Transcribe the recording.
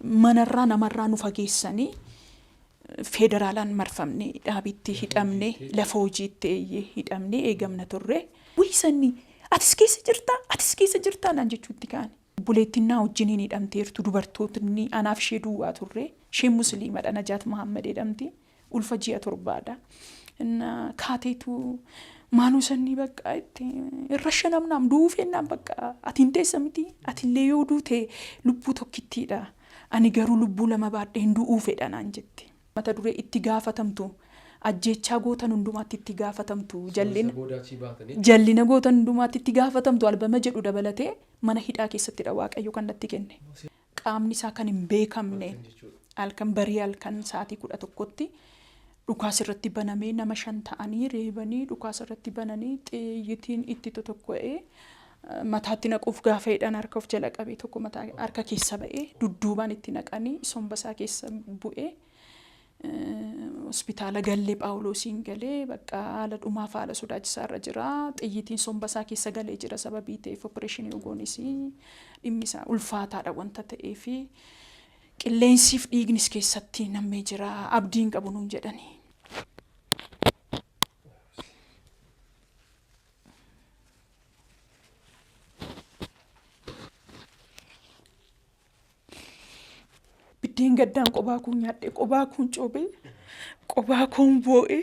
manarraa namarraa nu fageessanii federaalaan marfamne dhaabitti hidhamne lafa hojiitti hidhamne eegamna turre. Wiisanii atis keessa jirtaa naan jechuutti kaane. Buleettinnaa wajjiniin hidhamteertu dubartootni anaaf ishee duwwaa turre. Isheen musliimadha Najaat Muhammad jedhamti. Ulfa ji'a torbaadha. Kaateetu maaloo sanii bakka itti irra shanamnaam duufennaan bakka ati hin teessa miti ati illee yoo duute lubbuu tokkittiidha. Ani garuu lubbuu lama baadhee hin du'uu fedha naan jette. Mata duree itti gaafatamtu ajjechaa gootan hundumaatti itti gaafatamtu jallina gootan hundumaatti itti gaafatamtu albama jedhu dabalatee mana hidhaa keessattidha Waaqayyo kan natti kenne. Qaamni isaa kan hin beekamne halkan barii halkan sa'aatii 11tti dhukaas irratti banamee nama 5 ta'anii reebanii dhukaas irratti bananii xiyyitiin itti tokko'ee mataatti naquuf gaafa hidhan harka of jala qabee tokko mataa harka keessa ba'ee dudduubaan itti naqanii sombasaa keessa bu'ee hospitaala Gallee Phaawulosiin galee bakka haala dhumaaf haala sodaachisaa irra jira. Xiyyitiin sombasaa keessa galee jira sababii ta'eef opereeshinii ogoonis dhimmi isaa ulfaataadha wanta ta'eef qilleensiif dhiignis keessatti nammee jira abdiin qabu nuun jedhani. Biddeen gaddaan qophaa kun nyaadhee qophaa kun coobee qophaa kun boo'ee